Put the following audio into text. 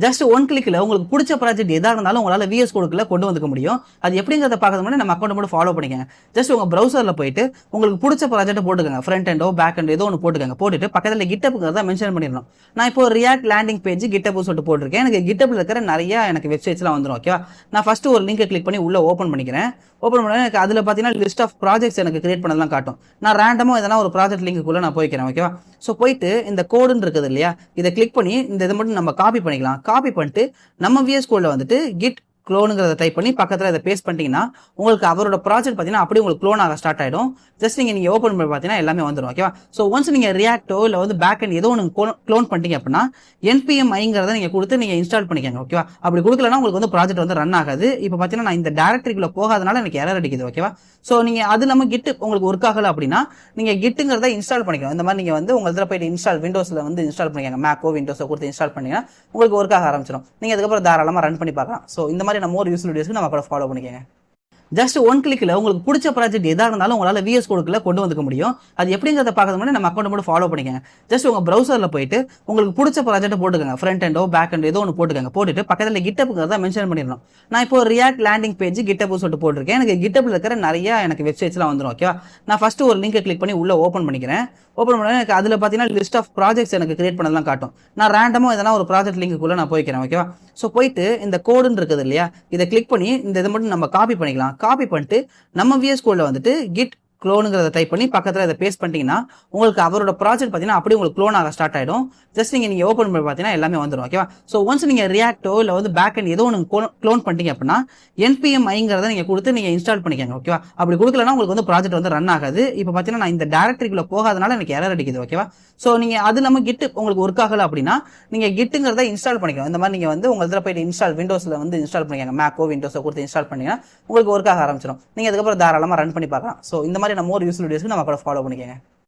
Just one கிளிக்ல உங்களுக்கு பிடிச்ச ப்ராஜெக்ட் எதா இருந்தாலும் உங்களால விஎஸ் கோடுக்குள்ள கொண்டு வந்துக்க முடியும். அது எப்படிங்கிறத பார்க்கறது முன்னாடி நம்ம அக்கௌண்ட் மட்டும் ஃபாலோ பண்ணிக்கங்க. ஜஸ்ட் உங்க ப்ரௌசர்ல போயிட்டு உங்களுக்கு பிடிச்ச ப்ராஜெக்ட் போட்டுக்கங்க. ஃப்ரண்ட் எண்டோ பேக் எண்டோ ஏதோ ஒன்று போட்டுக்கங்க. போட்டுட்டு பக்கத்தில் கிட்டப்ங்கிறத மென்ஷன் பண்ணிடணும். நான் இப்போ ரியாக்ட் லேண்டிங் பேஜ் கிட்டப் சொல்லிட்டு போட்டிருக்கேன். எனக்கு கிட்டப்ல இருக்கிற நிறைய எனக்கு வெப்சைட்ஸ்லாம் வந்துடும். ஓகேவா? நான் ஃபர்ஸ்ட் ஒரு லிங்கை கிளிக் பண்ணி உள்ள ஓப்பன் பண்ணிக்கிறேன். ஓப்பன் பண்ணா எனக்கு அதில் பார்த்தீங்கன்னா லிஸ்ட் ஆஃப் ப்ராஜெக்ட்ஸ் எனக்கு கிரியேட் பண்ணதெல்லாம் காட்டும். நான் ரேண்டமாக எதனா ஒரு ப்ராஜெக்ட் லிங்க்குள்ள நான் போய்க்கிறேன். ஓகேவா? ஸோ போயிட்டு இந்த கோடுன்னு இருக்குது இல்லையா, இதை கிளிக் பண்ணி இந்த இதை மட்டும் நம்ம காப்பி பண்ணிக்கலாம். காப்பி பண்ணிட்டு நம்ம விஎஸ் கோட்ல வந்துட்டு கிட் க்ளோனுங்கிறத டைப் பண்ணி பக்கத்தில் இதை பேஸ்ட் பண்ணிட்டீங்கன்னா உங்களுக்கு அவரோட ப்ராஜெக்ட் பார்த்தீங்கன்னா அப்படியே உங்களுக்கு க்ளோன் ஆக ஸ்டார்ட் ஆகிடும். ஜஸ்ட் நீங்கள் ஓப்பன் பண்ணி பார்த்தீங்கன்னா எல்லாமே வந்துடும். ஓகேவா? ஸோ ஒன்ஸ் நீங்கள் ரியாக்டோ இல்லை வந்து பேக் அண்ட் ஏதோ ஒன்று க்ளோன் பண்ணிட்டீங்க அப்படின்னா என்பிஎம் ஐங்கிறத நீங்கள் கொடுத்து நீங்கள் இன்ஸ்டால் பண்ணிக்கங்க. ஓகேவா? அப்படி கொடுக்கலன்னா உங்களுக்கு வந்து ப்ராஜெக்ட் வந்து ரன் ஆகாது. இப்போ பார்த்தீங்கன்னா நான் இந்த டேரக்டரிக்குள்ள போகாதனால எனக்கு எரர் அடிக்குது. ஓகேவா? ஸோ நீங்கள் அது இல்லாமல் கிட் உங்களுக்கு ஒர்க் ஆகலை அப்படின்னா நீங்கள் கிட்டுங்கிறத இன்ஸ்டால் பண்ணிக்கணும். இந்த மாதிரி நீங்கள் வந்து உங்கள் இதில் போயிட்டு இன்ஸ்டால் விண்டோஸில் வந்து இன்ஸ்டால் பண்ணிக்கங்க. மேக்கோ விண்டோஸை கொடுத்து இன்ஸ்டால் பண்ணிங்கன்னா உங்களுக்கு ஒர்க் ஆக ஆரம்பிச்சிடும். நீங்கள் அதுக்கப்புறம் தாராளமாக ரன் பண்ணி பார்க்கலாம். ஸோ இந்த மாதிரி நம்ம ஒரு யூஸ்ஃபுல் வீடியோஸ்க்கு நம்ம கூட ஃபாலோ பண்ணிக்கங்க. ஜஸ்ட் ஒன் கிளிக்ல உங்களுக்கு பிடிச்ச ப்ராஜெக்ட் எதா இருந்தாலும் உங்களால விஎஸ் கோடுக்குள்ள கொண்டு வந்துக்க முடியும். அது எப்படிங்கிறத பார்க்கறது முன்னாடி நம்ம அக்கௌண்ட் மட்டும் ஃபாலோ பண்ணிக்கங்க. ஜஸ்ட் உங்க ப்ரௌசர்ல போயிட்டு உங்களுக்கு பிடிச்ச ப்ராஜெக்ட் போட்டுக்கங்க. ஃப்ரண்ட் எண்டோ பேக் எண்டோ ஏதோ ஒன்று போட்டுக்கங்க. போட்டுட்டு பக்கத்தில் கிட்டப்ங்கிறத மென்ஷன் பண்ணிடணும். நான் இப்போ ரியாக்ட் லேண்டிங் பேஜ் கிட்டப் சொல்லிட்டு போட்டிருக்கேன். எனக்கு கிட்டப்ல இருக்கிற நிறைய எனக்கு வெப்சைட்ஸ்லாம் வந்துடும். ஓகேவா? நான் ஃபர்ஸ்ட் ஒரு லிங்கை கிளிக் பண்ணி உள்ள ஓப்பன் பண்ணிக்கிறேன். ஓப்பன் பண்ணா எனக்கு அதில் பார்த்தீங்கன்னா லிஸ்ட் ஆஃப் ப்ராஜெக்ட்ஸ் எனக்கு கிரியேட் பண்ணதெல்லாம் காட்டும். நான் ரேண்டமாக எதனா ஒரு ப்ராஜெக்ட் லிங்க்குள்ள நான் போய்க்கிறேன். ஓகேவா? ஸோ போயிட்டு இந்த கோடுன்னு இருக்குது இல்லையா, இதை கிளிக் பண்ணி இந்த இதை மட்டும் நம்ம காப்பி பண்ணிக்கலாம். காப்பி பண்ணிட்டு நம்ம விஎஸ் கோட்ல வந்துட்டு கிட் க்ளோனுங்கிறத டைப் பண்ணி பக்கத்தில் இதை பேஸ்ட் பண்ணிட்டீங்கன்னா உங்களுக்கு அவரோட ப்ராஜெக்ட் பார்த்தீங்கன்னா அப்படியே உங்களுக்கு க்ளோன் ஆக ஸ்டார்ட் ஆகிடும். ஜஸ்ட் நீங்கள் ஓப்பன் பண்ணி பார்த்தீங்கன்னா எல்லாமே வந்துடும். ஓகேவா? ஸோ ஒன்ஸ் நீங்கள் ரியாக்டோ இல்லை வந்து பேக் அண்ட் ஏதோ ஒன்று க்ளோன் பண்ணிட்டீங்க அப்படின்னா என்பிஎம் ஐங்கிறத நீங்கள் கொடுத்து நீங்கள் இன்ஸ்டால் பண்ணிக்கங்க. ஓகேவா? அப்படி கொடுக்கலன்னா உங்களுக்கு வந்து ப்ராஜெக்ட் வந்து ரன் ஆகாது. இப்போ பார்த்தீங்கன்னா நான் இந்த டேரக்டரிக்குள்ள போகாதனால எனக்கு எரர் அடிக்குது. ஓகேவா? ஸோ நீங்கள் அது இல்லாமல் கிட் உங்களுக்கு ஒர்க் ஆகலை அப்படின்னா நீங்கள் கிட்டுங்கிறத இன்ஸ்டால் பண்ணிக்கணும். இந்த மாதிரி நீங்கள் வந்து உங்கள் இதில் போயிட்டு இன்ஸ்டால் விண்டோஸில் வந்து இன்ஸ்டால் பண்ணிக்கங்க. மேக்கோ விண்டோஸை கொடுத்து இன்ஸ்டால் பண்ணிங்கன்னா உங்களுக்கு ஒர்க் ஆக ஆரம்பிச்சிடும். நீங்கள் அதுக்கப்புறம் தாராளமாக ரன் பண்ணி பார்க்கலாம். ஸோ இந்த மாதிரி நம்ம ஒரு யூஸ்ஃபுல் வீடியோஸ்க்கு நம்ம கூட ஃபாலோ பண்ணிக்கங்க.